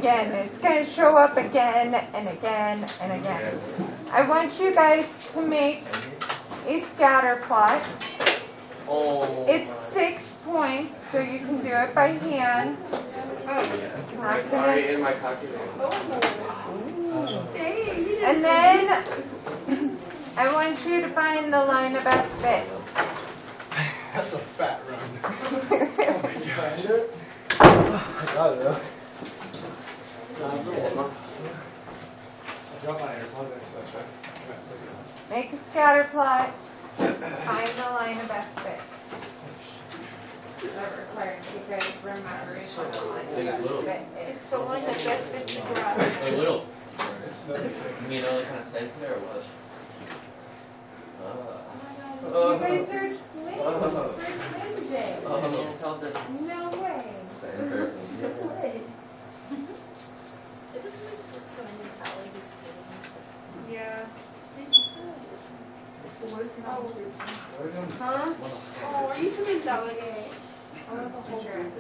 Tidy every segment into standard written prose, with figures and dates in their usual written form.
again. It's going to show up again and again and again. I want you guys to make a scatter plot. It's 6 points, so you can do it by hand. It's already in my calculator. And then I want you to find the line of best fit. That's a fat run. Oh my gosh. I got it though. I dropped my AirPods, so I tried. Make a scatter plot. Find the line of best fit. That requires you guys remembering what the line of best fit is. It's the line that best fits the garage. Like little. It's nothing. You mean only kind of safe there or what? You guys are twins. We're twins today. You can't tell the No way. same person. Isn't somebody supposed to go in and tell like who's getting? Yeah. Huh? Oh, are you doing delegate? I want the whole group.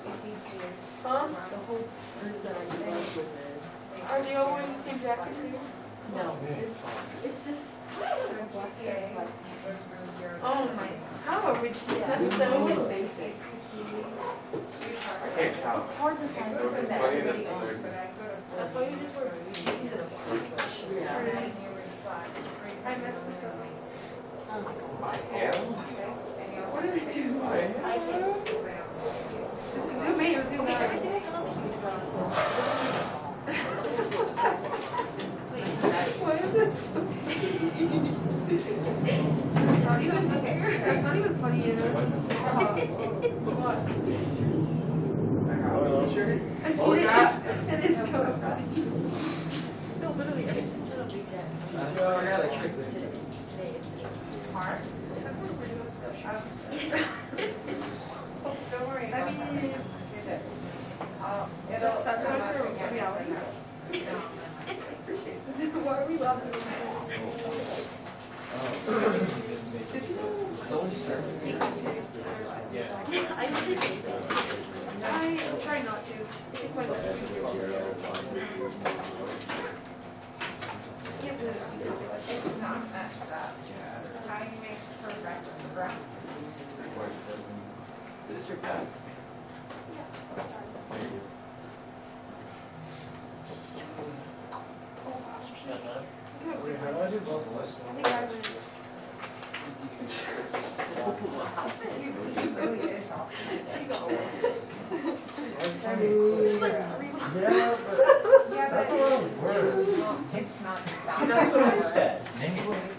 It's easier. Huh? The whole group that I think. Are they all wearing the same jacket too? No, it's just. Okay. Oh my, how are we, that's so basic. I can't count. It's hard to find That would be something funny, that that's the everybody third. That's why you just wear jeans and a I messed this up. My hand? What is it? My hand? Zoom in or zoom out? Why is it so That's not even funny yet. What? What was that? It is kind of funny. No, literally, every single little big jet. Mark. Don't worry. I mean, do this. It'll That's come up true. again. Reality. No. Why are we laughing? I try not to. It's my life easier to do. Can't believe it's It's not messed up. How you make correct breath. Is this your cat? Wait, how do I do both lists? I think I would. It really is all. Yeah, but that's a lot of words. It's not See, that that's what I much said.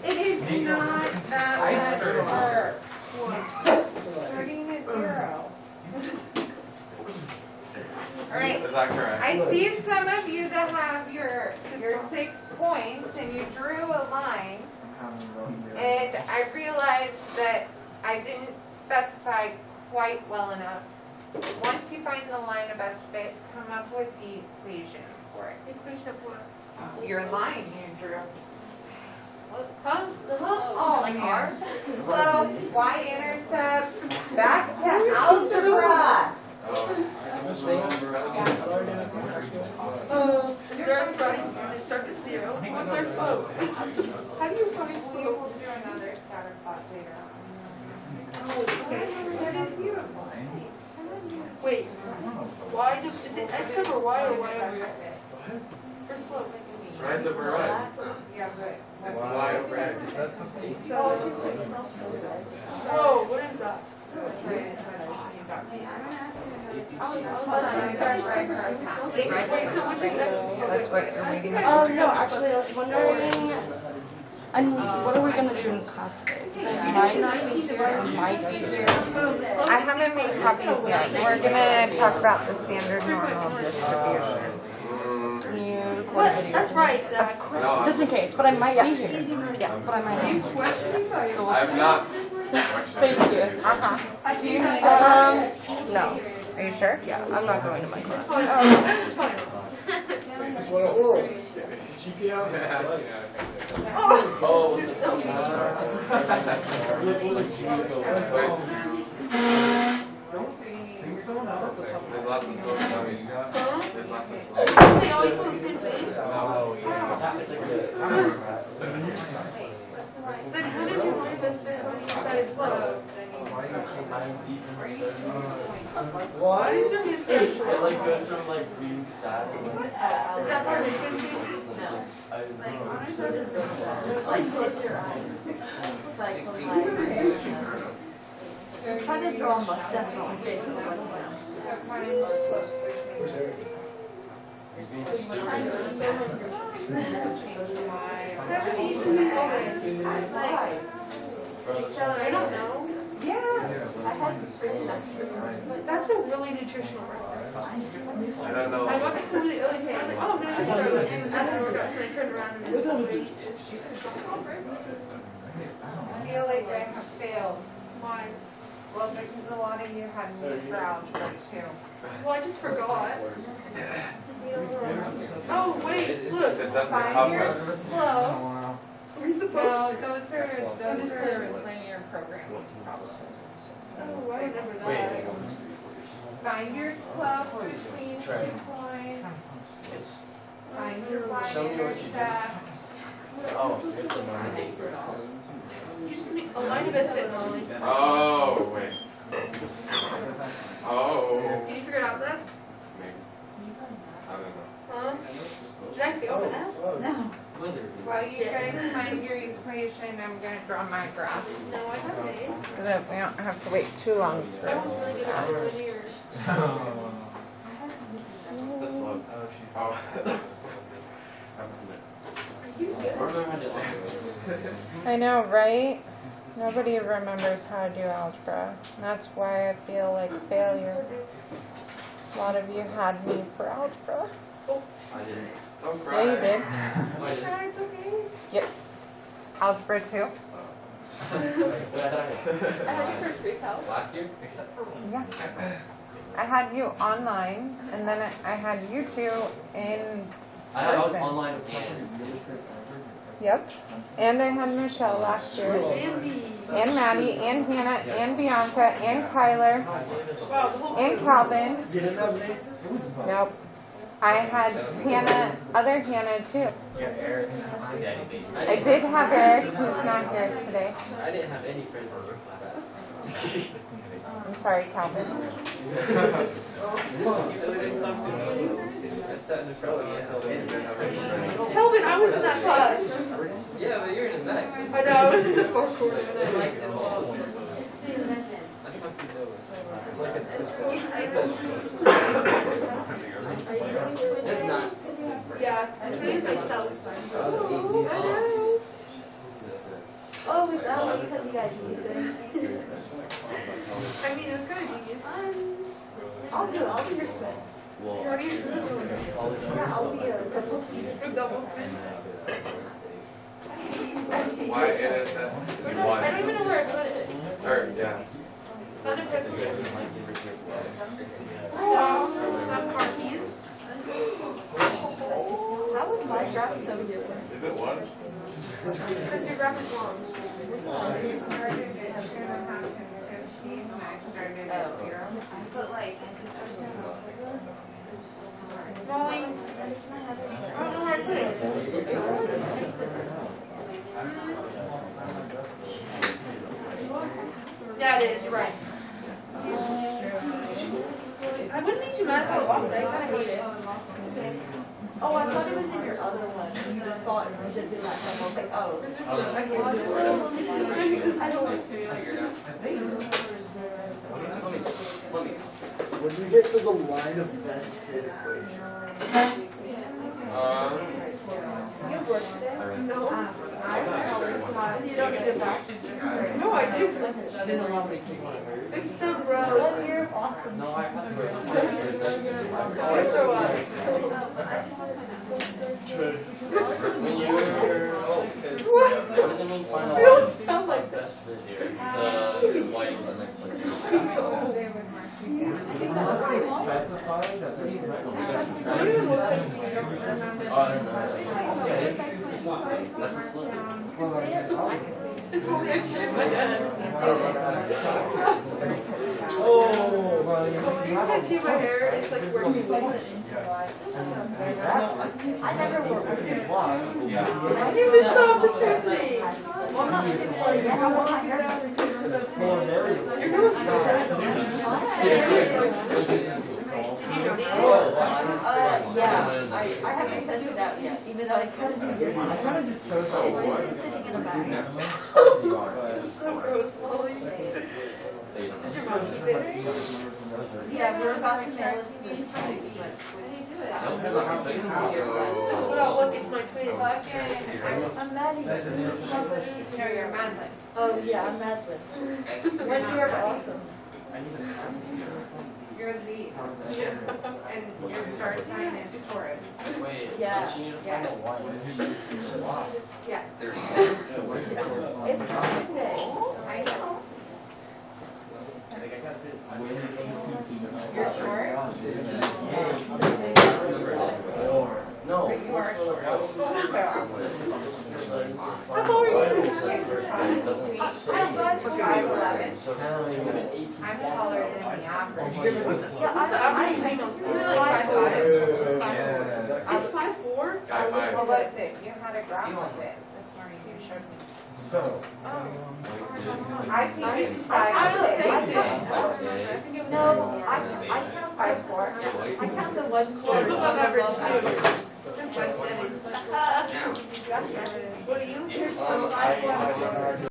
It is not that much work. Starting at 0. Alright, Is that correct? I see some of you that have your 6 points and you drew a line, and I realized that I didn't specify quite well enough. Once you find the line of best fit, come up with the equation for it. Equation of what? Your line you drew. Huh? Oh, like R? Slope, y-intercept, back to algebra. This row? Is there a starting point that starts at 0? What's our slope? How do you find slope? We'll do another scatter plot later on. Oh, okay. That is beautiful. Wait, y, is it x over y or y over x? For slope. Rise over right. Yeah, but. It's Y over X. Whoa, what is that? Wait, so which is x? That's what you're reading. No, actually, I was wondering, what are we going to do in class today? Because I might be here. I haven't made copies yet. We're gonna talk about the standard normal distribution. Can you record a video? That's right, Zach. Just in case, but I might be here. Yeah, but I might not. So we'll I'm see. not. Thank you. Do you need No. Are you sure? Yeah, I'm not going to my class. This one oral. GPA? Oh. There's lots of slope. There's lots of slope. equal the same thing? Oh, Then how did your line best fit when you decided slow? Why? Why did your hand start It slow? like goes from like being sad to like. Is that part of the activity? I don't know. Try to draw a mustache on my face. You're being stupid. How did you even make all this? I don't know. That's a really nutritional breakfast. I don't know. I got this really early today. I'm like, oh, I'm gonna just start like after workouts, and I turned around and it's late. I feel like I have failed. Why? Well, because a lot of you had me for algebra too. Well, I just forgot. Oh wait, look. It doesn't Find your help. slope. Where's the No, post? those are linear programming problems. Oh, I remember that. Wait. Find your slope between Try. 2 points. It's Find your line Show me what you did. intersect. oh, you have to know. You just need a line of best fit, Molly. Oh, wait. Oh. Did you figure it out then? Maybe. I don't know. Huh? Did I fail that? No. While you guys find your equation, I'm going to draw my graph No, I got it. so that we don't have to wait too long I was really good at linear. What's the slope? Oh. We're going to I know, right? Nobody remembers how to do algebra. That's why I feel like a failure. A lot of you had me for algebra. I didn't. Don't cry. Yeah, you did. I didn't. Yeah, it's okay. Yep. Algebra 2. I I had your first grade house. Last year? Except for one. Yeah. I had you online, and then I had you two in I was person. online and. Yep. And I had Michelle last year. Andy. And Maddie, and Hannah, and Bianca, and Kyler, Wow, the whole and Calvin. Nope. I had Hannah, other Hannah too. I did have Eric, who's not here today. I didn't have any friends in your class. I'm sorry, Calvin. Kelvin, I was in that class. Yeah, but you're in the back. I know, I was in the fourth quarter and I liked it a lot. That's not good though. It's like a. It's not. Yeah, I trained myself. Oh, is that why because you guys need this? I mean, it was kind of genius. I'll do your spin. You already used this one. Yeah, I'll be a double C. For double spin. Why it is that I you don't won? even know where I put it. Or, yeah. Not in Pennsylvania. No, not car keys. How was my graph so different? Is it one? Because your graph is long. You started at 2.5 and I started at 0. But like, Molly, I don't know where I put it. Yeah, it is. You're right. I wouldn't be too mad if I lost it. I kind of hate it. Oh, I thought it was in your other one. You just saw it and just did that time. I was like, oh. I don't want to. What do you get for the line of best fit equation? No. You don't need it back. No, I do. It's so gross. You're awesome. No, I haven't. It's so When you're. Oh, because. What does it mean final I don't line? sound like Best fit here. The white is the next one. That's a slip. Oh, I see my hair, it's like working with it. I never work with this. You missed the opportunity. Well, I'm not looking for it yet. I want my hair done. You're doing so Yeah, I haven't sent it out yet, even though I cut it in. It's sitting in a bag. It's so gross, Molly. Did your mom keep it? Yeah, we're about to mail it to me. That's what I'll look, it's my twin. I'm Maddie. No, you're Madeline. Oh, yeah, I'm Madeline. When you are awesome. You're Leo. And your star sign is Taurus. Wait, Yeah. don't you need to find a wife? Yes. It's perfect day. I know. You're short, No. but you are short. How tall are you? I'm 5'11". I'm taller than the average. What's the average female? You're like 5'5". It's 5'4"? Guy five. What was it? You had a graph of it this morning. You showed me. I think it's 5'6". No, I count 5'4". I count the one What's quarter. above average too? I'm 5'7". What are you? You're so 5'1".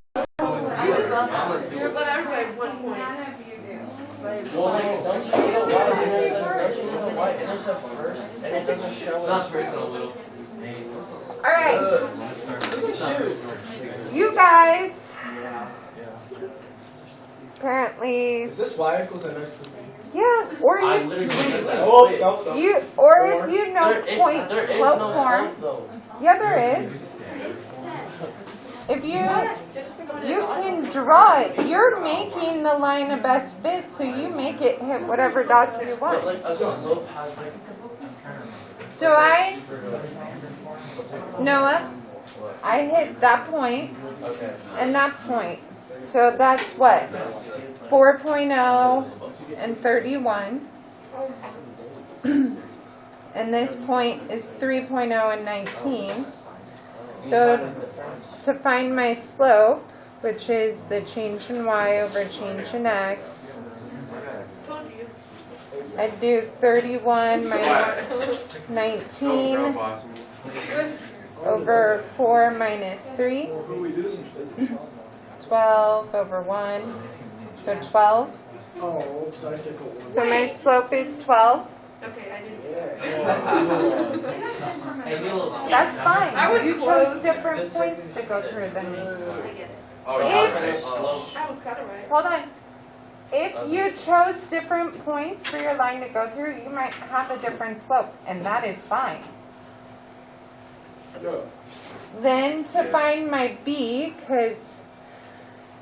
You're above average by 1 point. None of you do. Well, like, don't you need a white intercept first? And it doesn't show It's not personal, little. All right, you guys. Apparently, Is this y equals mx plus b? yeah. Or I you, literally did that. Oh, Wait. no, no. you, or if you know point There is slope no form. slope though. Yeah, there is. If you can draw it. You're making the line of best fit, so you make it hit whatever dots you But want. like a slope has like. So Noah, I hit that point Okay. and that point. So that's what? 4.0 and 31. And this point is 3.0 and 19. So to find my slope, which is the change in y over change in x, Told you. I do 31 minus Go, girl 19 boss. over 4 minus 3, 12 over 1, so 12. Oh, oops, I said cool. So my slope is 12. Okay, I didn't. That's fine. I was You close. chose different points to go through than me. Oh, If- yeah. I was kind of right. Hold on. If you chose different points for your line to go through, you might have a different slope, and that is fine. Then to find my b, because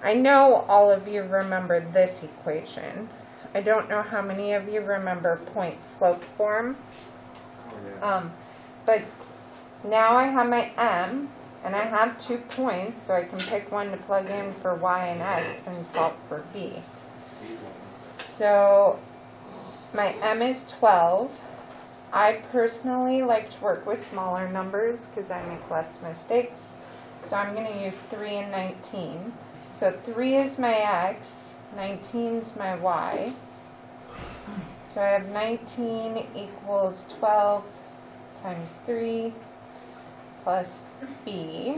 I know all of you remember this equation. I don't know how many of you remember point slope form. But now I have my m, and I have 2 points, so I can pick one to plug in for y and x and solve for b. So my m is 12. I personally like to work with smaller numbers because I make less mistakes. So I'm going to use 3 and 19. So 3 is my x, 19 is my y. So I have 19 equals 12 times 3 plus b.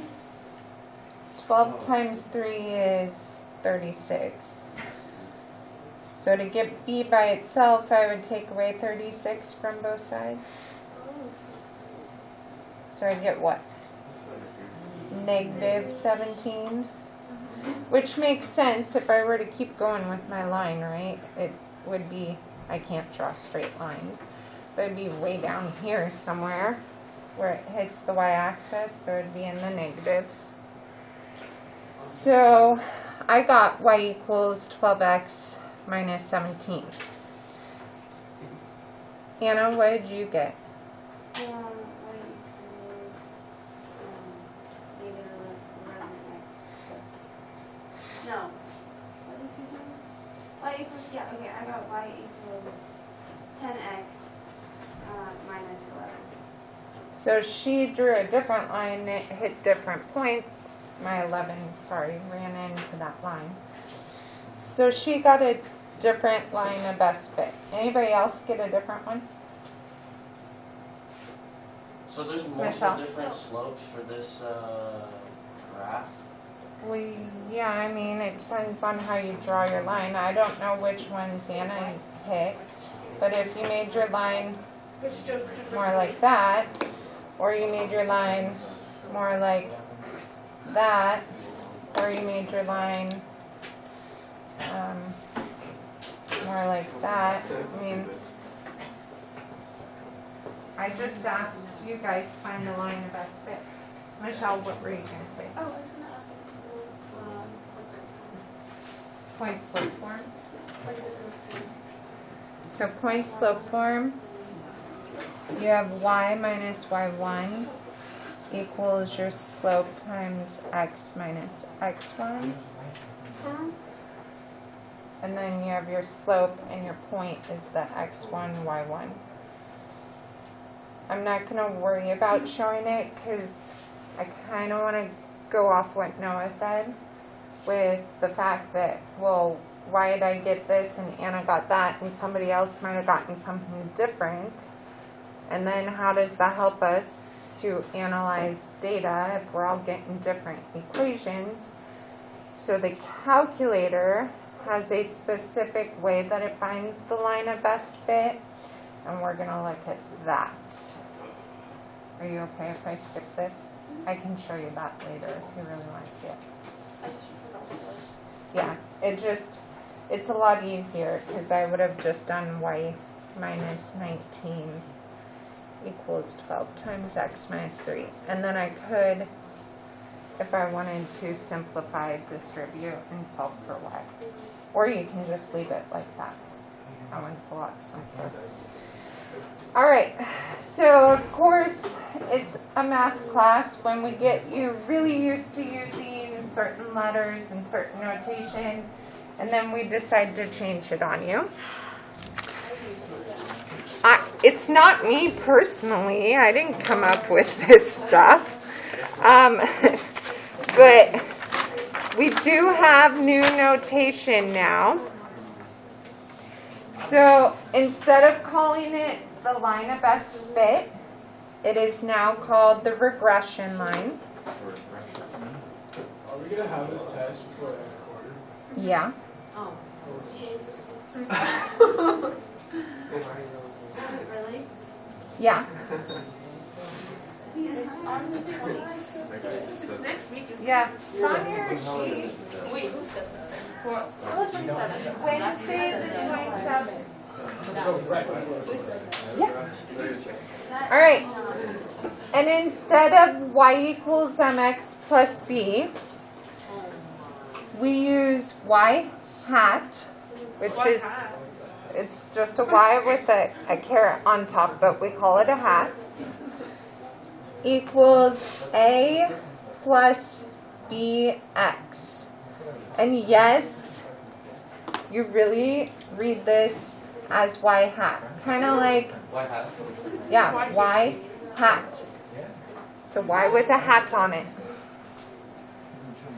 12 times 3 is 36. So to get b by itself, I would take away 36 from both sides. So I get what? Negative 17. Which makes sense if I were to keep going with my line, right? It would be, I can't draw straight lines, but it'd be way down here somewhere where it hits the y-axis, so it'd be in the negatives. So I got y equals 12x minus 17. Anna, what did you get? No. What did you do? Y equals, yeah, okay, I got y equals 10x minus 11. So she drew a different line, it hit different points. My 11, sorry, ran into that line. So she got a different line of best fit. Anybody else get a different one? So there's multiple Michelle? different slopes for this graph? Well, yeah, I mean, it depends on how you draw your line. I don't know which ones Anna picked, but if you made your line more like that, or you made your line more like that, or you made your line more like that, I mean, I just asked you guys to find the line of best fit. Michelle, what were you going to say? Oh, I was going to ask what's it? Point slope form. What is it? So point slope form, you have y minus y1 equals your slope times x minus x1. And then you have your slope and your point is the x1, y1. I'm not going to worry about showing it because I kind of want to go off what Noah said with the fact that, well, why did I get this and Anna got that and somebody else might have gotten something different? And then how does that help us to analyze data if we're all getting different equations? So the calculator has a specific way that it finds the line of best fit, and we're going to look at that. Are you okay if I skip this? I can show you that later if you really want to see it. I just forgot what it was. Yeah, it's a lot easier because I would have just done y minus 19 equals 12 times x minus 3. And then I could, if I wanted to, simplify, distribute, and solve for y. Or you can just leave it like that. That one's a lot simpler. All right, so of course it's a math class. When we get you really used to using certain letters and certain notation, and then we decide to change it on you. It's not me personally. I didn't come up with this stuff. But we do have new notation now. So instead of calling it the line of best fit, it is now called the regression line. Are we gonna have this test before the end of quarter? Yeah. Oh. Really? Yeah. It's on the 26th. Next week is. Yeah. It's on your sheet. Wait, who said that? Oh, 27th. Wednesday the 27th. So, right. Yeah. All right. And instead of y equals mx plus b, we use y hat, which is, it's just a y with a caret on top, but we call it a hat, equals a plus bx. And yes, you really read this as y hat. Kind of like, Why hat? yeah, y hat. It's a y with a hat on it.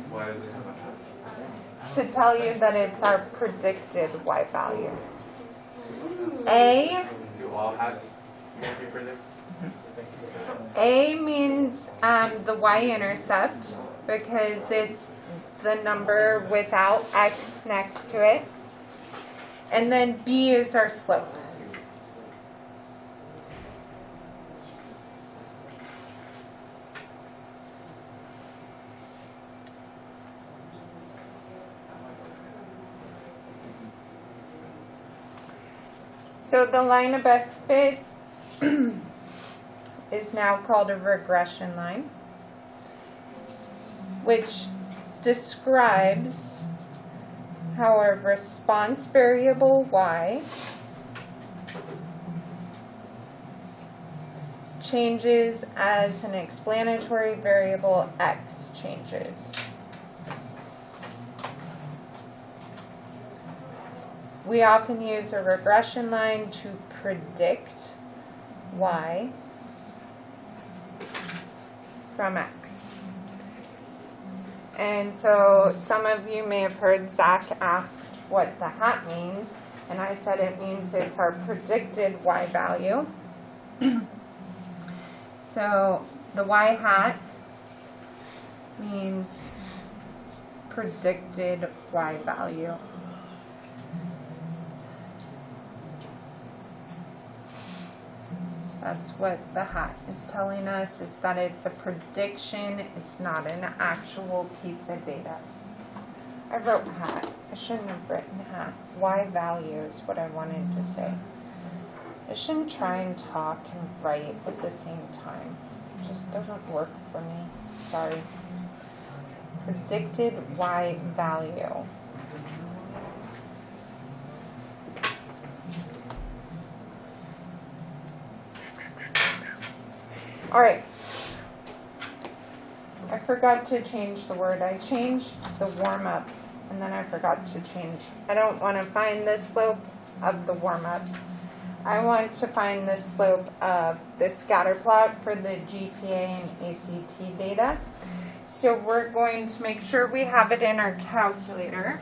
Why does it have a hat? To tell you that it's our predicted y value. A Do all hats make you predict? A means the y-intercept because it's the number without x next to it. And then B is our slope. So the line of best fit is now called a regression line, which describes how a response variable y changes as an explanatory variable x changes. we often use a regression line to predict y from x. And so some of you may have heard Zach ask what the hat means, and I said it means it's our predicted y value. So the y hat means predicted y value. That's what the hat is telling us, is that it's a prediction, it's not an actual piece of data. I wrote hat. I shouldn't have written hat. Y value is what I wanted to say. I shouldn't try and talk and write at the same time. It just doesn't work for me. Sorry. Predicted y value. All right. I forgot to change the word. I changed the warm-up, and then I forgot to change. I don't want to find the slope of the warm-up. I want to find the slope of the scatter plot for the GPA and ACT data. So we're going to make sure we have it in our calculator.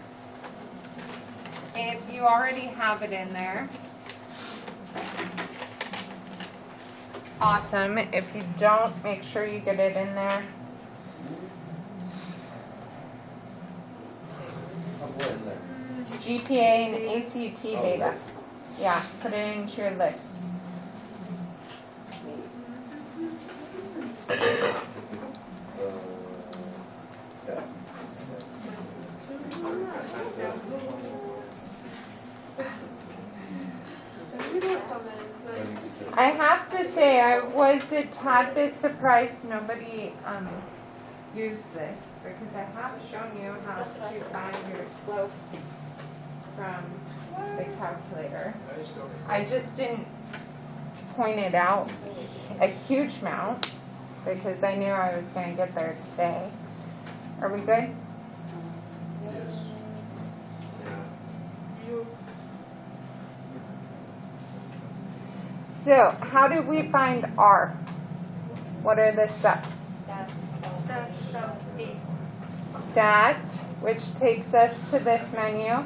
If you already have it in there, awesome. If you don't, make sure you get it in there. GPA and ACT data. Yeah, put it into your lists. I have to say, I was a tad bit surprised nobody used this, because I have shown you how to find your slope from the calculator. I just didn't point it out a huge amount, because I knew I was going to get there today. Are we good? Yes. So, how do we find R? What are the steps? Stat, which takes us to this menu.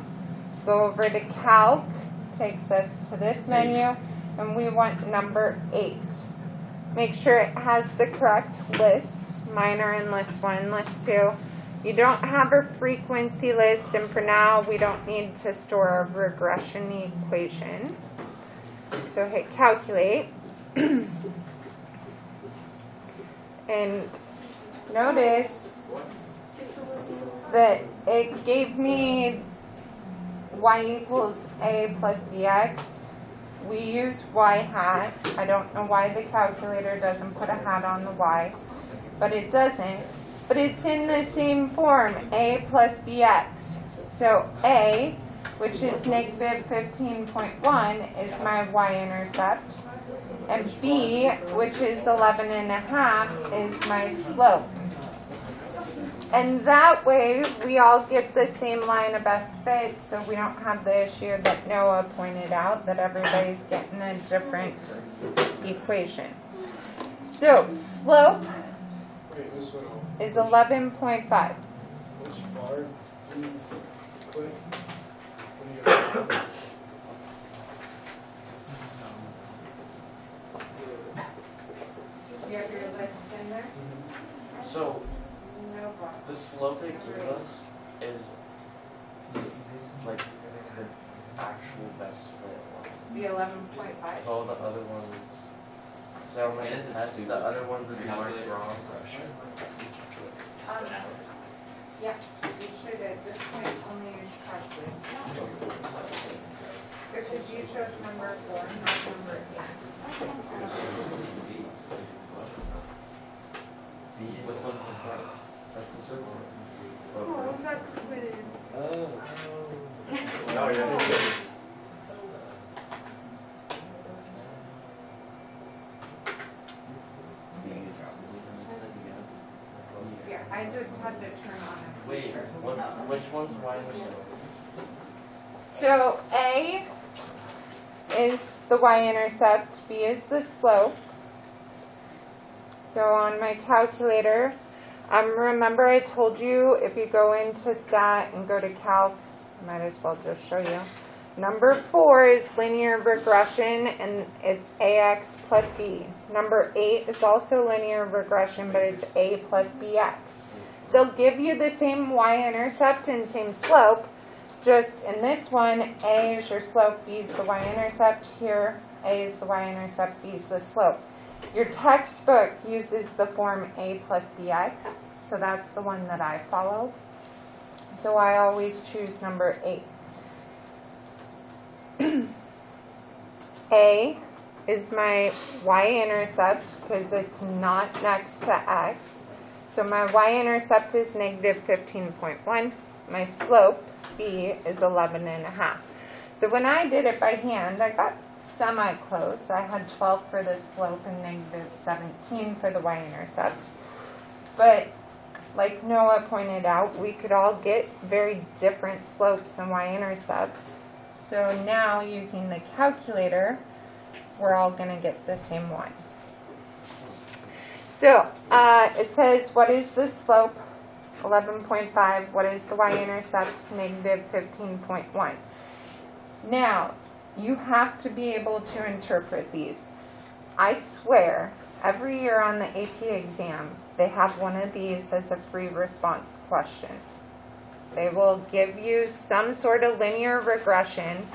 Go over to Calc, takes us to this menu, and we want number 8. Make sure it has the correct lists. Mine are in list 1, list 2. You don't have a frequency list, and for now, we don't need to store a regression equation. So hit calculate. And notice that it gave me y equals a plus bx. We use y hat. I don't know why the calculator doesn't put a hat on the y, but it doesn't. But it's in the same form, a plus bx. So a, which is negative 15.1, is my y-intercept. And b, which is 11.5, is my slope. And that way, we all get the same line of best fit, so we don't have the issue that Noah pointed out, that everybody's getting a different equation. So, slope is 11.5. You have your list in there? So, No problem. the slope they give us is like the actual best fit one. The 11.5. So all the other ones, so when it tests, the other ones would be marked wrong. Yeah, you should at this point only use calculate. Because you chose number 4, not number 8. Which one's the front? That's the circle. Oh, I'm not committed. Oh. No, you're not. Yeah, I just had to turn on it. Wait, which one's y intercept? So A is the y-intercept, B is the slope. So on my calculator, remember I told you if you go into stat and go to calc, I might as well just show you. Number 4 is linear regression, and it's ax plus b. Number 8 is also linear regression, but it's a plus bx. They'll give you the same y-intercept and same slope, just in this one, a is your slope, b is the y-intercept. Here, a is the y-intercept, b is the slope. Your textbook uses the form a plus bx, so that's the one that I follow. So I always choose number 8. A is my y-intercept because it's not next to x. So my y-intercept is negative 15.1. My slope, b, is 11.5. So when I did it by hand, I got semi-close. I had 12 for the slope and negative 17 for the y-intercept. But like Noah pointed out, we could all get very different slopes and y-intercepts. So now, using the calculator, we're all going to get the same one. So it says, what is the slope? 11.5. What is the y-intercept? Negative 15.1. Now, you have to be able to interpret these. I swear, every year on the AP exam, they have one of these as a free response question. They will give you some sort of linear regression,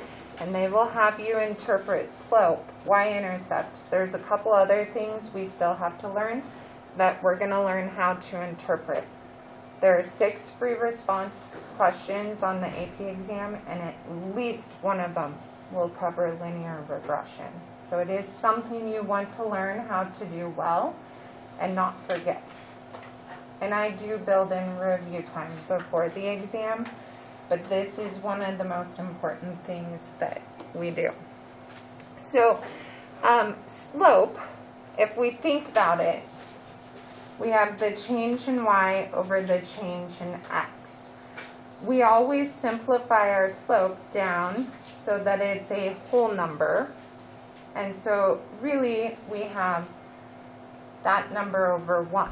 and they will have you interpret slope, y-intercept. There's a couple other things we still have to learn that we're going to learn how to interpret. There are 6 free response questions on the AP exam, and at least one of them will cover linear regression. So it is something you want to learn how to do well and not forget. And I do build in review time before the exam, but this is one of the most important things that we do. So slope, if we think about it, we have the change in y over the change in x. We always simplify our slope down so that it's a whole number. And so really we have that number over 1.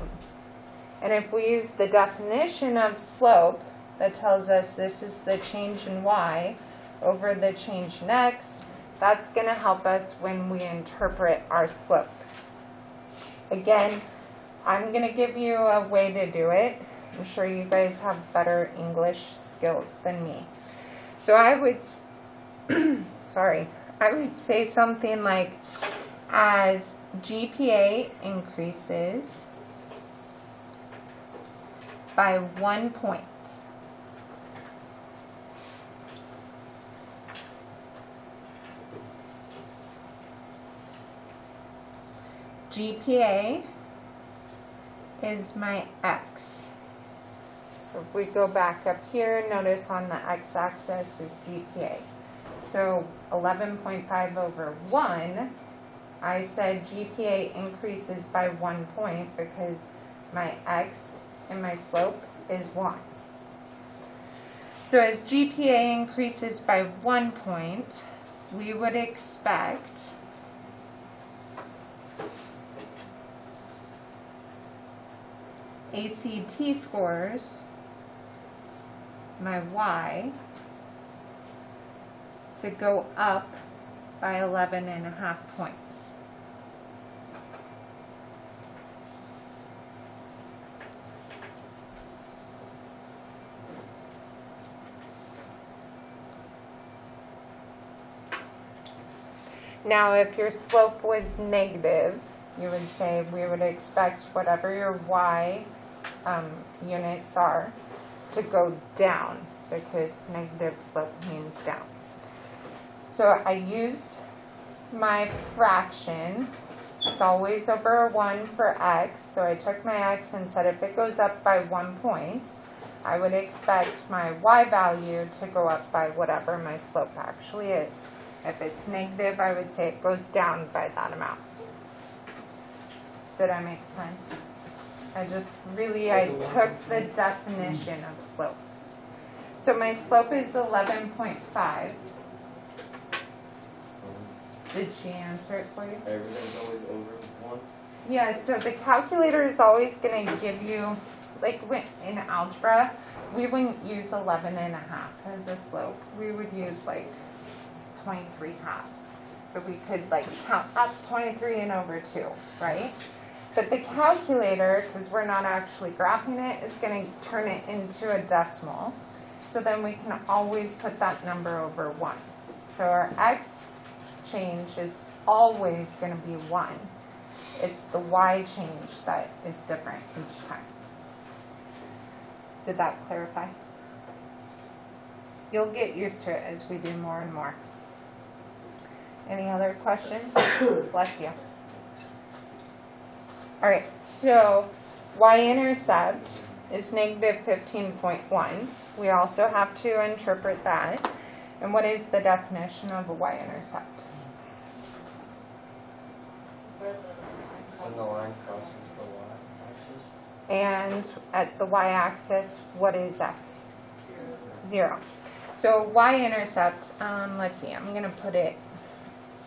And if we use the definition of slope that tells us this is the change in y over the change in x, that's going to help us when we interpret our slope. Again, I'm going to give you a way to do it. I'm sure you guys have better English skills than me. So I would, I would say something like, as GPA increases by 1 point, GPA is my x. So if we go back up here, notice on the x-axis is GPA. So 11.5 over 1, I said GPA increases by 1 point because my x and my slope is 1. So as GPA increases by 1 point, we would expect ACT scores, my y, to go up by 11.5 points. Now, if your slope was negative, you would say we would expect whatever your y units are to go down, because negative slope means down. So I used my fraction. It's always over 1 for x, so I took my x and said if it goes up by 1 point, I would expect my y value to go up by whatever my slope actually is. If it's negative, I would say it goes down by that amount. Did I make sense? I took the definition of slope. So my slope is 11.5. Did she answer it for you? Everything's always over 1. Yeah, so the calculator is always going to give you, like in algebra, we wouldn't use 11.5 as a slope. We would use like 23 halves. So we could like count up 23 and over 2, right? But the calculator, because we're not actually graphing it, is going to turn it into a decimal. So then we can always put that number over 1. So our x change is always going to be 1. It's the y change that is different each time. Did that clarify? You'll get used to it as we do more and more. Any other questions? Bless you. All right, so y-intercept is negative 15.1. We also have to interpret that. And what is the definition of a y-intercept? When the line crosses the y-axis. And at the y-axis, what is x? 0. So y-intercept, let's see, I'm going to put it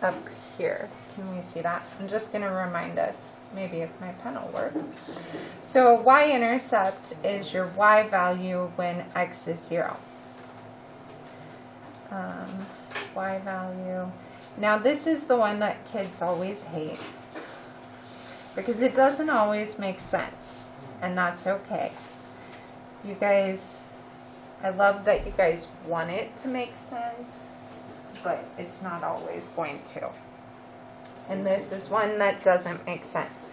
up here. Can we see that? I'm just going to remind us, maybe if my pen will work. So y-intercept is your y value when x is 0. Y value. Now this is the one that kids always hate because it doesn't always make sense, and that's okay. You guys, I love that you guys want it to make sense, but it's not always going to. And this is one that doesn't make sense.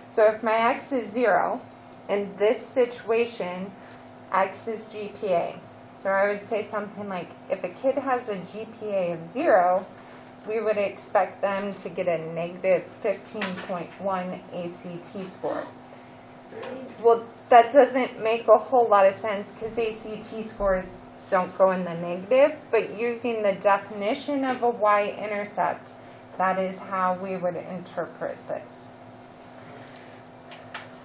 So if my x is 0, in this situation, x is GPA. So I would say something like, if a kid has a GPA of 0, we would expect them to get a negative 15.1 ACT score. Well, that doesn't make a whole lot of sense because ACT scores don't go in the negative, but using the definition of a y-intercept, that is how we would interpret this.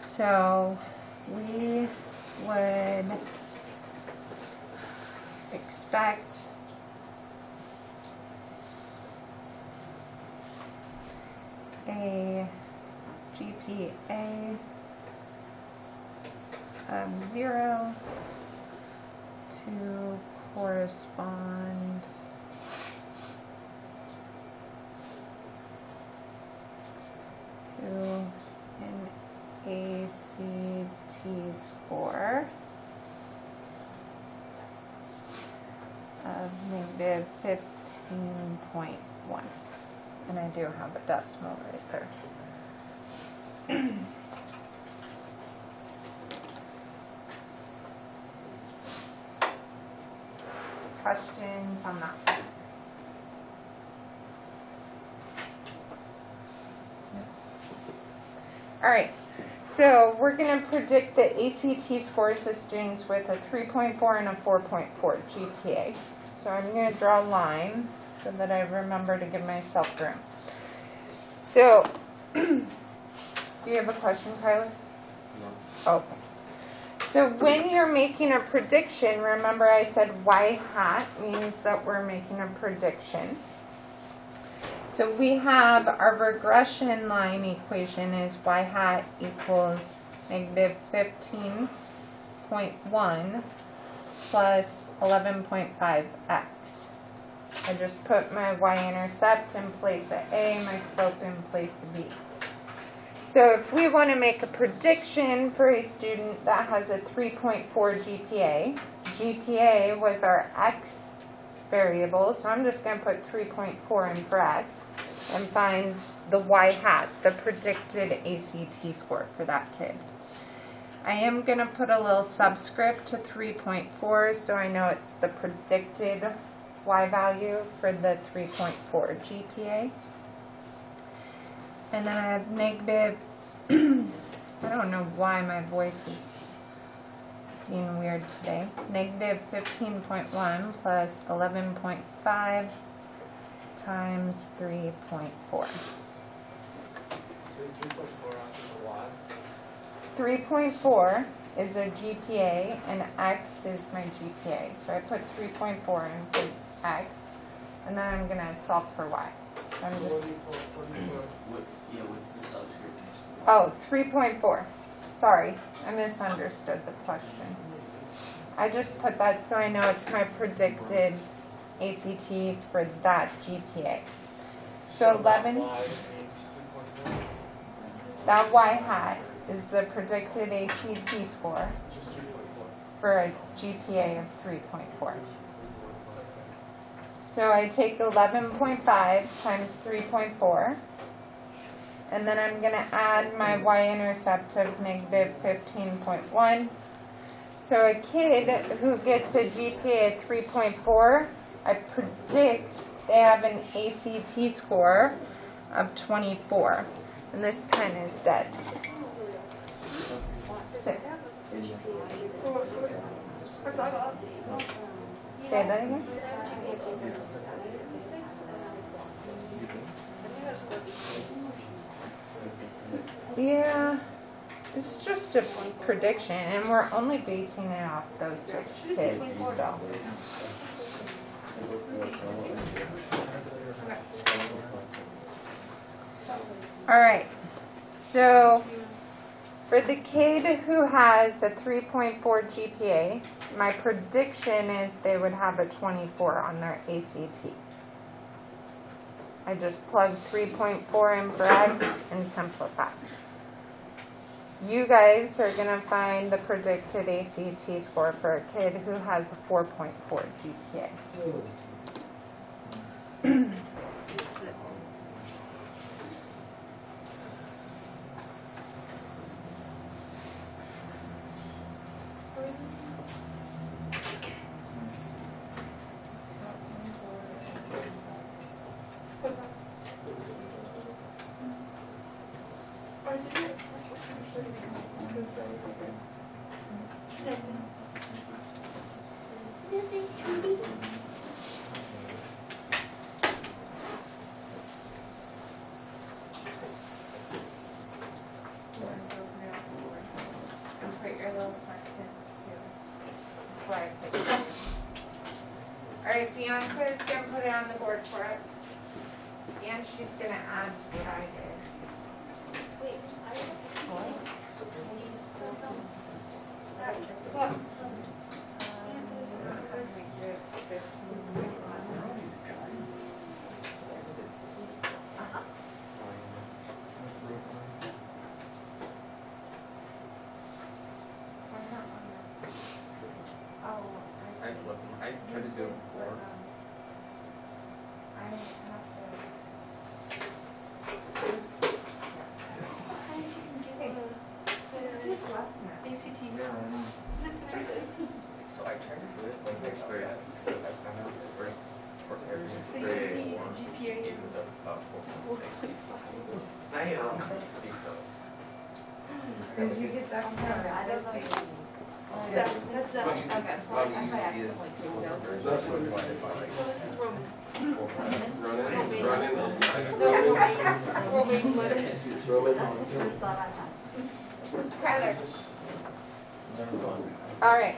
So we would expect a GPA of 0 to correspond to an ACT score of negative 15.1. And I do have a decimal right there. Questions on that? All right, so we're going to predict the ACT scores of students with a 3.4 and a 4.4 GPA. So I'm going to draw a line so that I remember to give myself room. So, do you have a question, Kyler? No. Okay. So when you're making a prediction, remember I said y hat means that we're making a prediction. So we have our regression line equation is y hat equals negative 15.1 plus 11.5x. I just put my y-intercept in place of A, my slope in place of B. So if we want to make a prediction for a student that has a 3.4 GPA, GPA was our x variable, so I'm just going to put 3.4 in for x and find the y hat, the predicted ACT score for that kid. I am going to put a little subscript to 3.4 so I know it's the predicted y value for the 3.4 GPA. And then I have negative, I don't know why my voice is being weird today, negative 15.1 plus 11.5 times 3.4. 3.4 is a GPA and X is my GPA. So I put 3.4 in for X, and then I'm gonna solve for Y. So I'm just, What's the subscript? oh, 3.4. Sorry, I misunderstood the question. I just put that so I know it's my predicted ACT for that GPA. So 11, that Y hat is the predicted ACT score for a GPA of 3.4. So I take 11.5 times 3.4, and then I'm going to add my y-intercept of negative 15.1. So a kid who gets a GPA of 3.4, I predict they have an ACT score of 24. And this pen is dead. So, say that again? Yeah, it's just a prediction, and we're only basing it off those 6 kids, so. All right, so for the kid who has a 3.4 GPA, my prediction is they would have a 24 on their ACT. I just plug 3.4 in for X and simplify. You guys are going to find the predicted ACT score for a kid who has a 4.4 GPA. And put your little sentence too. That's why I put it. Alright, Bianca is going to put it on the board for us. And she's going to add to what I did. Wait, I tried to do it before. I have to. This kid's left now. ACTs. So I tried to do it like next Thursday. I found out that for every So you grade need one, GPA. it was about 4.6. I am. Did you get that from this week? That's that. Okay. Okay. That's what divided by like. So this is Roman. Run Kyler. All right.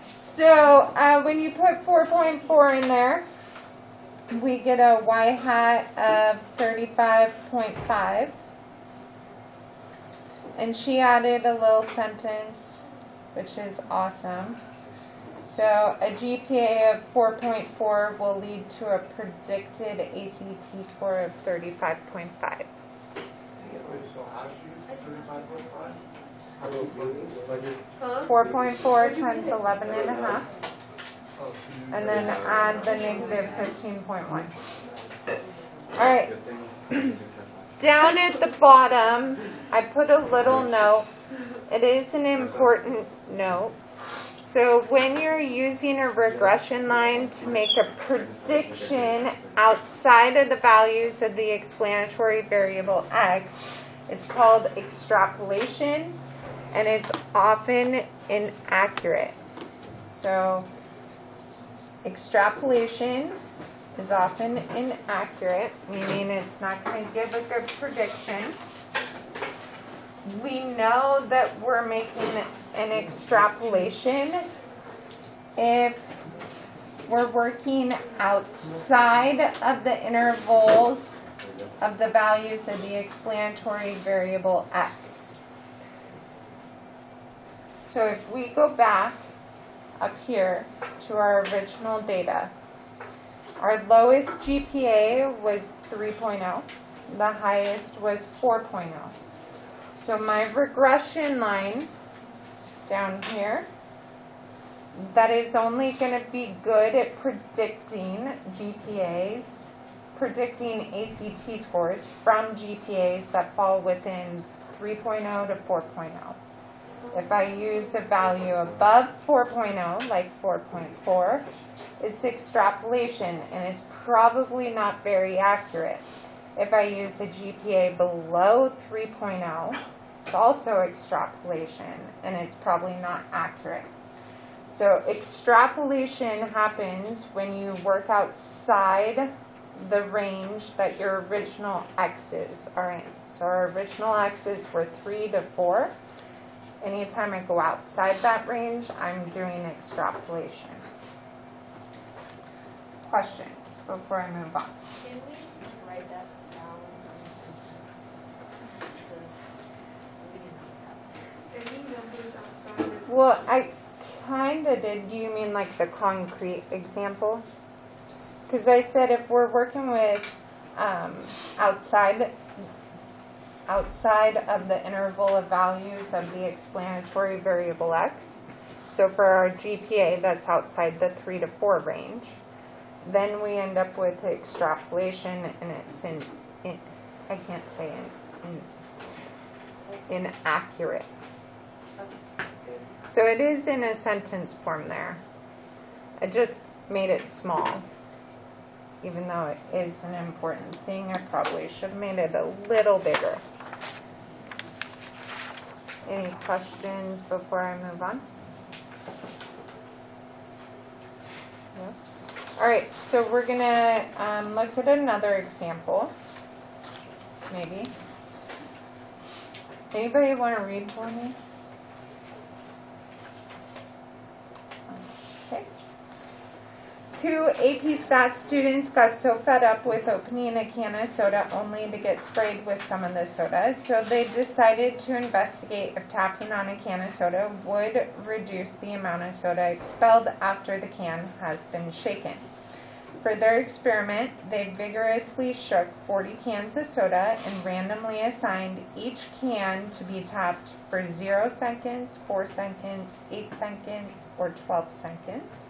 So when you put 4.4 in there, we get a y hat of 35.5. And she added a little sentence, which is awesome. So a GPA of 4.4 will lead to a predicted ACT score of 35.5. Wait, so how did you 35.5? 4.4 times 11 and a half. And then add the negative 15.1. All right. Down at the bottom, I put a little note. It is an important note. So when you're using a regression line to make a prediction outside of the values of the explanatory variable x, it's called extrapolation, and it's often inaccurate. So extrapolation is often inaccurate, meaning it's not going to give a good prediction. we know that we're making an extrapolation if we're working outside of the intervals of the values of the explanatory variable x. So if we go back up here to our original data, our lowest GPA was 3.0. The highest was 4.0. So my regression line down here, that is only going to be good at predicting GPAs, predicting ACT scores from GPAs that fall within 3.0 to 4.0. If I use a value above 4.0, like 4.4, it's extrapolation, and it's probably not very accurate. If I use a GPA below 3.0, it's also extrapolation, and it's probably not accurate. So extrapolation happens when you work outside the range that your original x's are in. So our original x's were 3 to 4. Anytime I go outside that range, I'm doing extrapolation. Questions before I move on? Can we write that down in a sentence? Because we didn't have Any numbers outside of Well, I kind of did. Do you mean like the concrete example? Because I said if we're working with outside of the interval of values of the explanatory variable x, so for our GPA that's outside the 3 to 4 range, then we end up with extrapolation, and it's I can't say inaccurate. So it is in a sentence form there. I just made it small. Even though it is an important thing, I probably should have made it a little bigger. Any questions before I move on? No? All right, so we're going to look at another example, maybe. Anybody want to read for me? Okay. 2 AP Stats students got so fed up with opening a can of soda only to get sprayed with some of the soda, so they decided to investigate if tapping on a can of soda would reduce the amount of soda expelled after the can has been shaken. For their experiment, they vigorously shook 40 cans of soda and randomly assigned each can to be tapped for 0 seconds, 4 seconds, 8 seconds, or 12 seconds.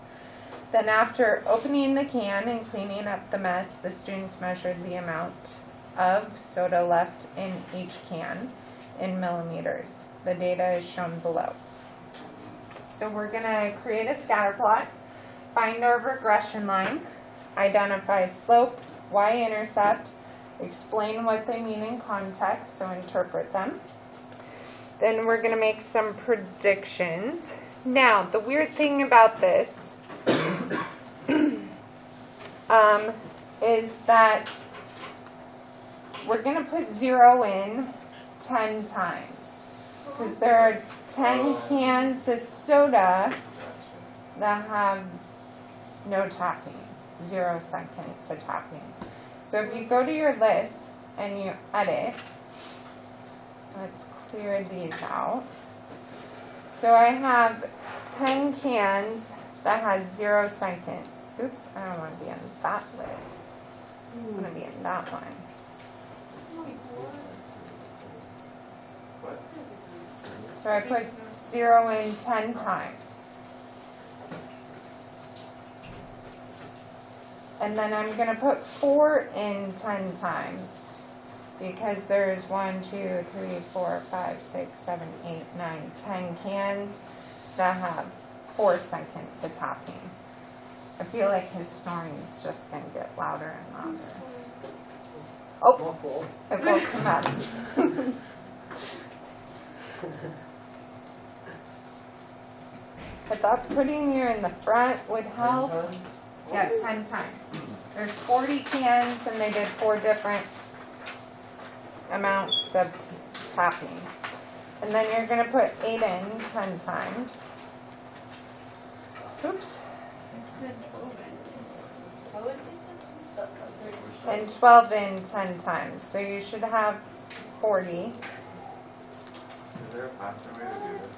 Then after opening the can and cleaning up the mess, the students measured the amount of soda left in each can in millimeters. The data is shown below. So we're going to create a scatter plot, find our regression line, identify slope, y-intercept, explain what they mean in context, so interpret them. Then we're going to make some predictions. Now, the weird thing about this is that we're going to put 0 in 10 times because there are 10 cans of soda that have no tapping, 0 seconds of tapping. So if you go to your list and you edit, let's clear these out. So I have 10 cans that had 0 seconds. Oops, I don't want to be in that list. I want to be in that one. So I put 0 in 10 times. And then I'm going to put 4 in 10 times because there's 1, 2, 3, 4, 5, 6, 7, 8, 9, 10 cans that have 4 seconds of tapping. I feel like his snoring is just going to get louder and louder. Oh, it won't come out. I thought putting you in the front would help. Yeah, 10 times. There's 40 cans and they did 4 different amounts of tapping. And then you're going to put 8 in 10 times. Oops. And 12 in 10 times. So you should have 40. Is there a faster way to do this?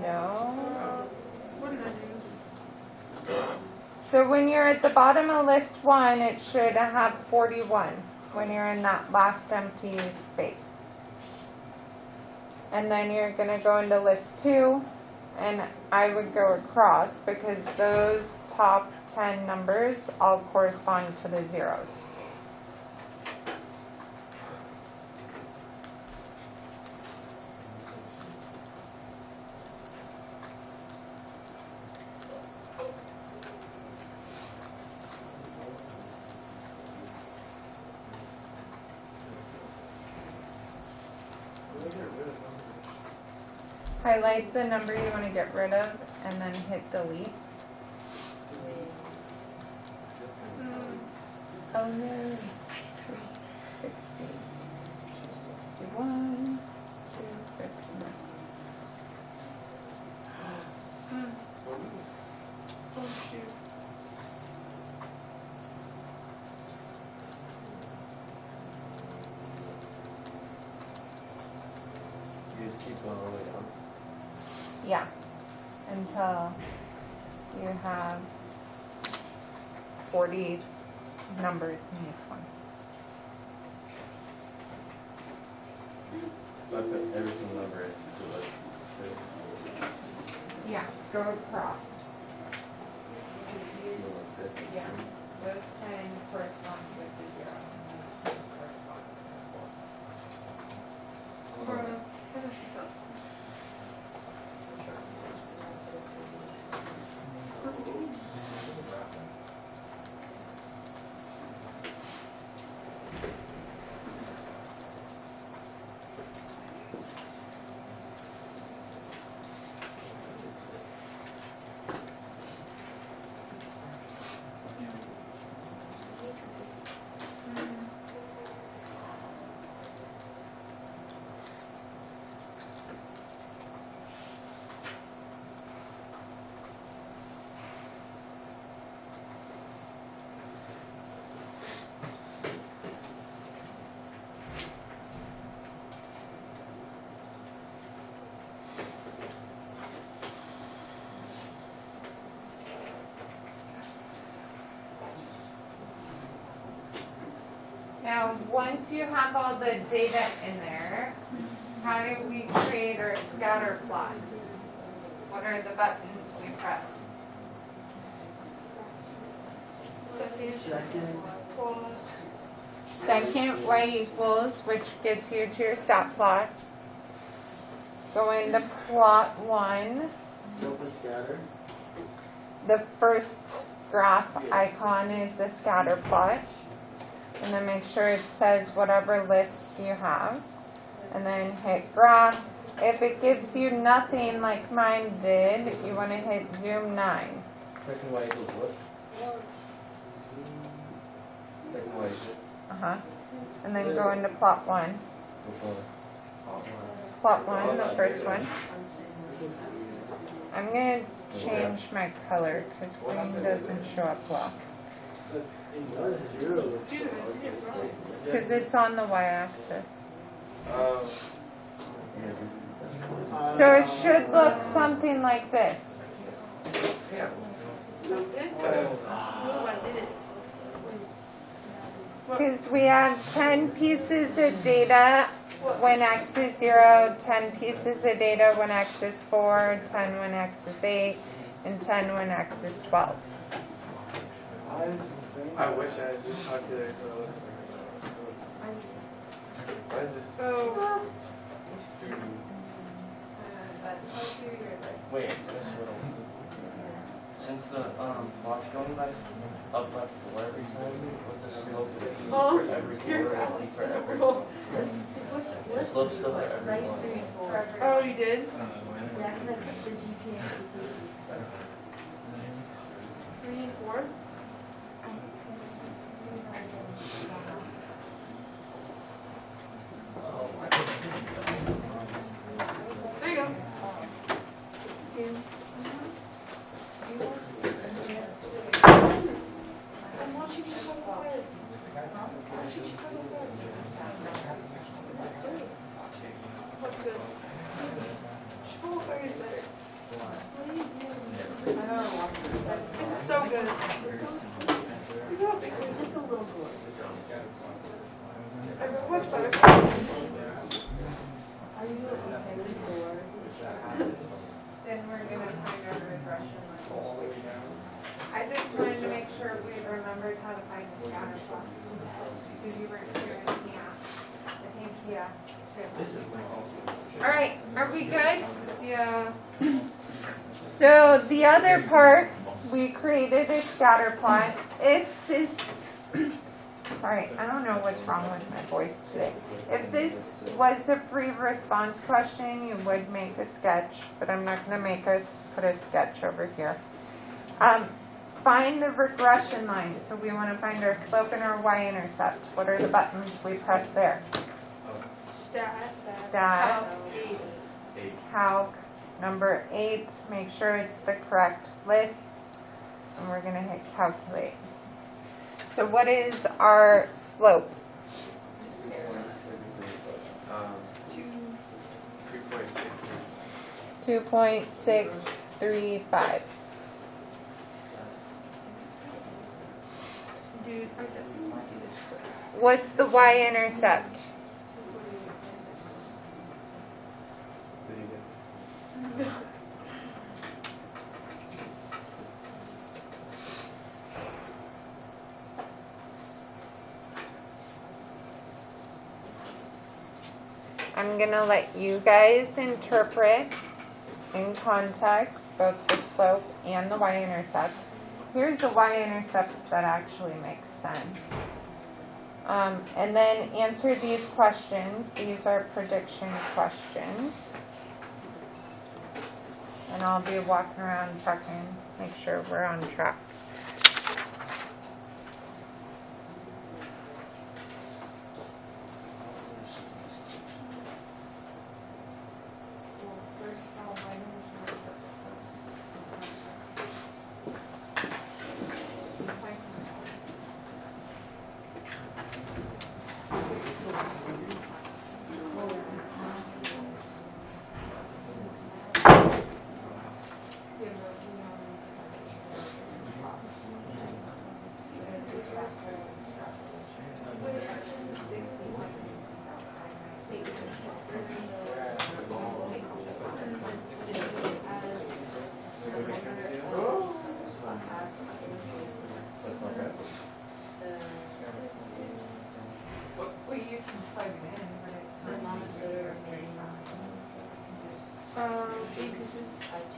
No. What did I do? So when you're at the bottom of list 1, it should have 41 when you're in that last empty space. And then you're going to go into list 2, and I would go across because those top 10 numbers all correspond to the zeros. Highlight the number you want to get rid of and then hit delete. Oh no. 360, 261, 259. Oh shoot. You just keep going all the way down. Yeah. Until you have 40 numbers in each one. So I put every single number in. So like, Yeah. Go across. go like this. Yeah. Those 10 correspond with the 0. Those 10 correspond with the 1. How does this up? Now, once you have all the data in there, how do we create our scatter plot? What are the buttons we press? Second. Second, y equals, which gets you to your stat plot. Go into plot 1. Build the scatter. The first graph icon is the scatter plot. And then make sure it says whatever lists you have. And then hit graph. If it gives you nothing like mine did, you want to hit zoom 9. Second y equals what? Second y equals And then go into plot 1. which one? Plot 1, the first one. I'm going to change my color because green doesn't show up well. What is 0 looks like? Because it's on the y-axis. So it should look something like this. Because we have 10 pieces of data when x is 0, 10 pieces of data when x is 4, 10 when x is 8, and 10 when x is 12. I wish I had this calculator so it looks Why is this? So, Wait, this little. Since the plot's going like up by 4 every time, with the slope would be for every 4 and be for every 4. The slope still for every 1. oh, you did? 3 and 4? just a little more. I'm so much better. Are you okay with 4? Then we're gonna find our regression line. I just wanted to make sure we remembered how to find the scatter plot. Because you weren't here and he asked. I think he asked too. All right, are we good? Yeah. So the other part, we created a scatter plot. If this, sorry, I don't know what's wrong with my voice today. If this was a free response question, you would make a sketch, but I'm not going to make us put a sketch over here. Find the regression line. So we want to find our slope and our y-intercept. What are the buttons we press there? Stat. Calc. Number 8. Make sure it's the correct lists. And we're going to hit calculate. So what is our slope? 2.635. Dude, I'm definitely want to do this quick. What's the y-intercept? I'm going to let you guys interpret in context both the slope and the y-intercept. Here's the y-intercept that actually makes sense. And then answer these questions. These are prediction questions. And I'll be walking around checking, make sure we're on track. Well, you can plug it in, but it's not.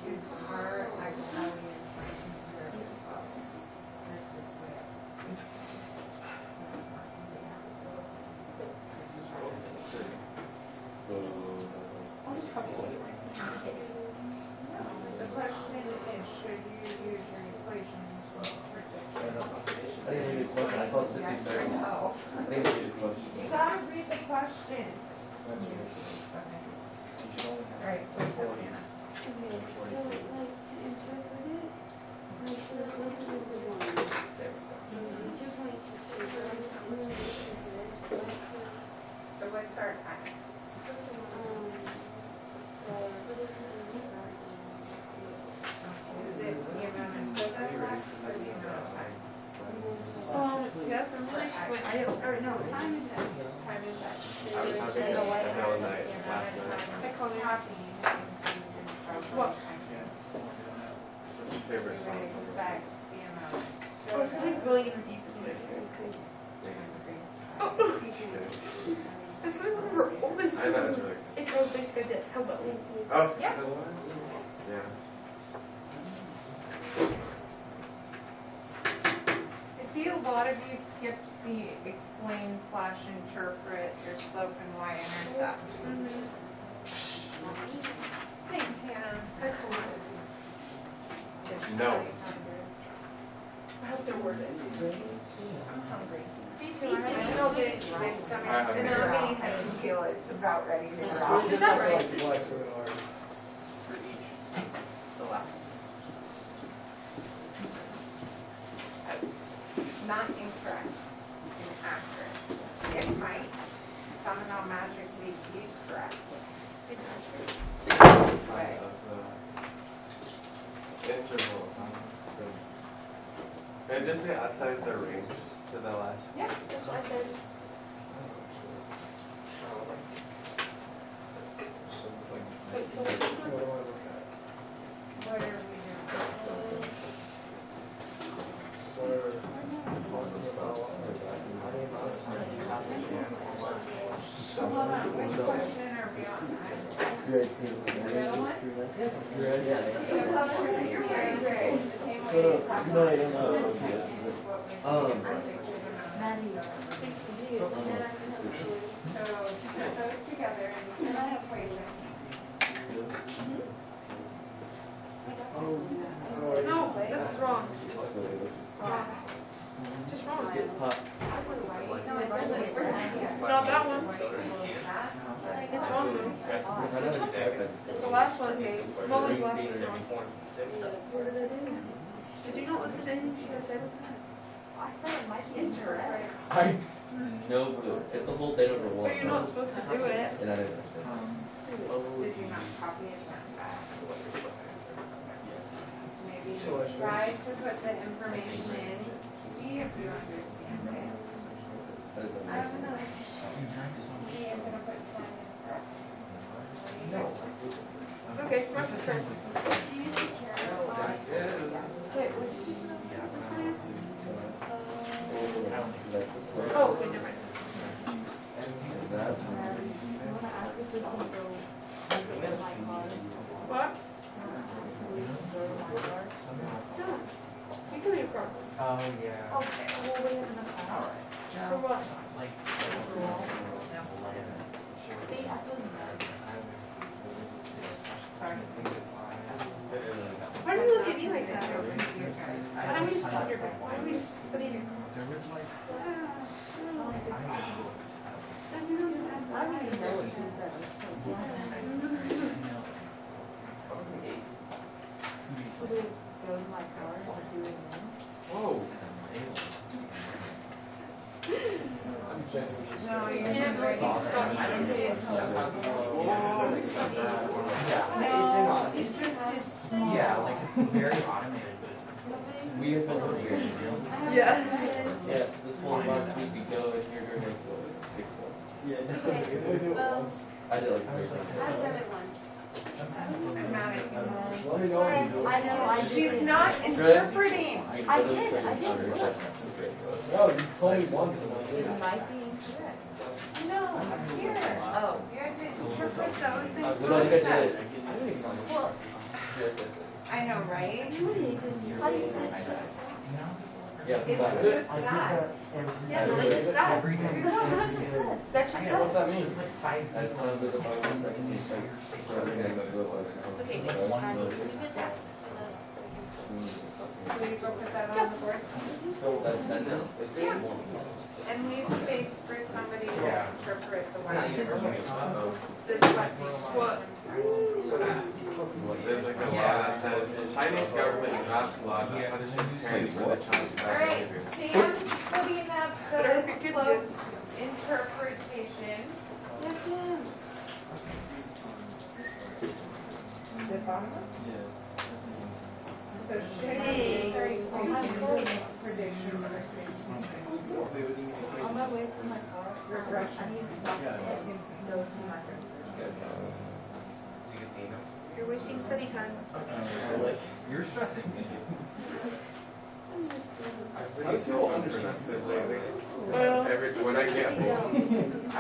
It's hard, I can only use my finger. This is where. The question is, should you use your equations to predict? I didn't read this question. I saw 63. Yes or no? I didn't read this question. You gotta read the questions. Alright, what's up, Hannah? So, like, to interpret it, like, so the slope is over 1. So, 2.6. So what's our times? Is it the amount of soda left or the amount of time? Yes, I'm really just wait. I don't, or no, time is X. Time is X. I was happy. I know that last night. I call it happy. What? Favorite You song. would expect the amount of Oh, soda. it's like really gonna deep into it here. Oh, I still remember all this. I know it's really It goes basically this. How about we? Oh. Yeah. Yeah. I see a lot of you skipped the explain/interpret your slope and y-intercept. Thanks, Hannah. That's cool. No. I hope they're worth it. I'm hungry. Me too. I feel good. My stomach's I'm and hungry. I'm getting head and feel it's about ready to It's drop. really Is that difficult right? to flex really hard. For each. The left. Not incorrect, inaccurate. It might somehow magically be correct. This way. Interval. Did I just say outside the range to the last? Yeah, that's what I said. Wait, so what's What do I the- look at? What are we doing? We're talking about So hold on, which question are we on? The other one? You're very great. The same way you talk No, I about don't know. So put those together and put an equation. No, this is wrong. Just wrong. No, it doesn't. Not that one. It's wrong though. It's the last one. What was the last one? What did I do? Did you not listen to anything she guys said? I said it might be incorrect. I no clue. It's the whole thing over one. But you're not supposed to do it. And I didn't. Did you not copy it back? Maybe try to put the information in, see if you understand it. I have another question. See, I'm gonna put time in. No. Okay, Russ's turn. Do you take care of Wait, what did you do? Oh, okay, never mind. I want to ask if we can go to my car. What? No. You can leave your car. Oh, yeah. Okay, we'll wait in the car. For what? See, I told you that. Why do you look at me like that? Why don't we just stop your car? Why don't we just sit in your car? I don't even know what you said. So we go to my car and do it then? Whoa. No, you're Yeah, just but right. you just got No, it's just as small. Yeah, like it's very automated, but We are so weird. Yeah. Yes, this whole must keep you going. You're going to go 6 months. Yeah, definitely. We do it once. I did like I was 3 like, months. I've done it once. I'm mad at you, Molly. Let me know when you do it. I know, I did. She's not interpreting. I did. No, you told me once and I It didn't. might be incorrect. No, here. Oh. You have to interpret those in What do I get to context. Well, I know, right? how do you fix this? Yeah, It's just that. Yeah, no, like it's that. every day. That's just What's that. that mean? Like 5 as time goes on, it's like, so everything goes well. Okay, Nick, One I need vote. to get this. Will you go put that on the board? That sentence, it's Yeah. one. And leave space for somebody to interpret the It's not word. even- This one. What? There's like a law that says the Chinese government drafts a law that punishes parents for their child's bad Alright, behavior. Sam's putting up the slope interpretation. Yes, ma'am. The bottom one? So should Hey. we, sorry, prediction for 66. On my way from my car, Regression. I need to stop and go see my friend. You're wasting study time. You're stressing me. I feel undersensitive lately. Well, When I get home, I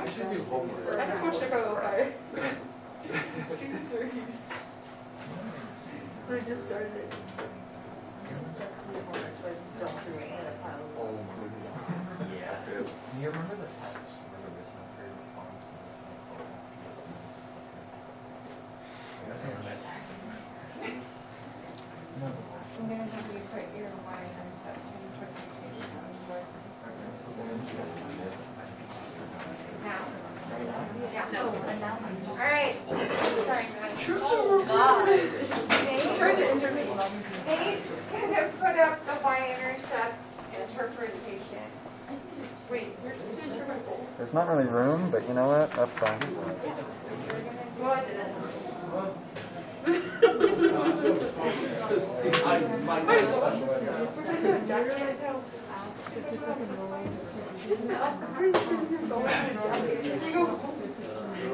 should do homework. I just watched Chicago Fire. Season 3. I just started it. Yeah. Do you remember the test where there was no free response? I'm gonna have you put your Y intercept interpretation on the board. Now? Yeah. No, and now I'm Alright, sorry, Matt. Oh, God. Nate's gonna put up the Y-intercept interpretation. Wait, where's this interpret? There's not really room, but you know what? That's fine. Well, I did it.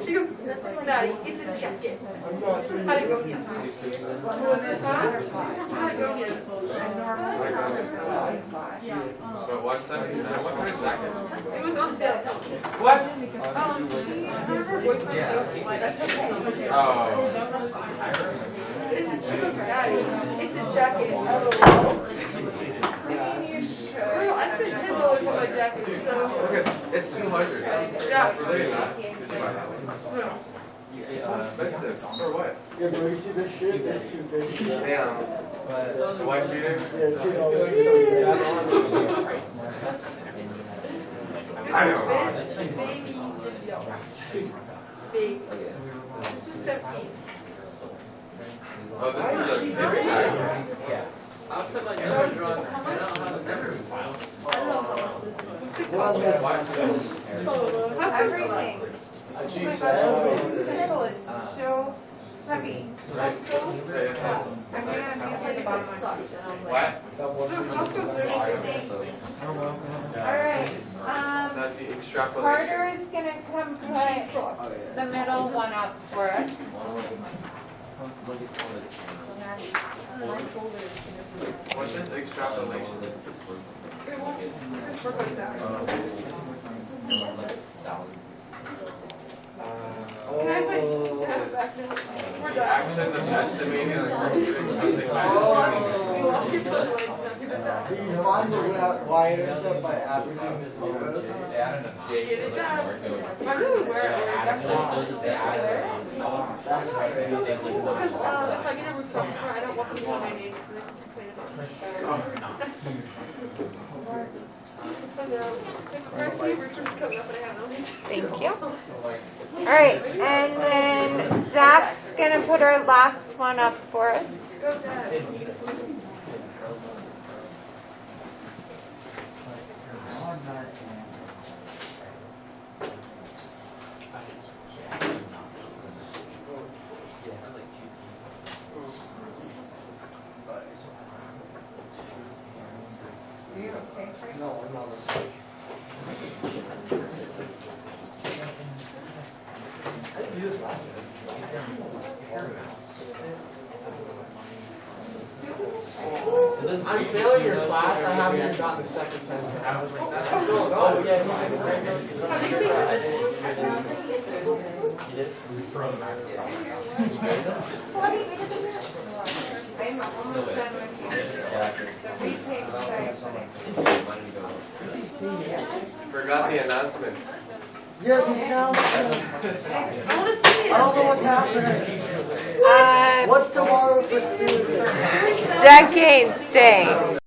She goes, Maddie, it's a jacket. How'd it go again? How'd it go again? But what's that? What kind of jacket? It was on sale. What? Some of her boyfriend knows that's okay. Oh. She goes, Daddy, it's a jacket. LOL. Girl, I spent $10 on my jacket, so. Look at, it's 200. Yeah. Really not. It's so expensive. For what? Yeah, bro, you see this shit? It's $250. Damn. The white beater? Yeah, $2. I know. Big. This is 17. Oh, this is a kid's jacket. Yeah. I'll put my name on. I don't have a memory file. How's everything? Pencil is so heavy. I'm gonna have to What? Alright, That's the extrapolation. Carter is gonna come put the middle one up for us. What's this extrapolation? Can I put back now? We're done. Action of estimating or doing something by You lost your foot, like, no, give it back. So you find the y-intercept by averaging the zeros? Get it back. I knew where it was. That's crazy. Because if I get a request for it, I don't want them to know my name because they can complain about me. I know. The varsity retreat's coming up and I have no need to. Thank you. Alright, and then Zach's gonna put our last one up for us. Go, Dad. No, I'm not listening. I didn't do this last year. I'm failing your class. I haven't even gotten the second time. I was like, that's still no. Oh, yeah, no, I didn't say no. I'm almost done with you. The retake starts today. Forgot the announcements. Yeah, the announcements. I want to see it. I don't know what's happening. What's tomorrow for students? Decades Day.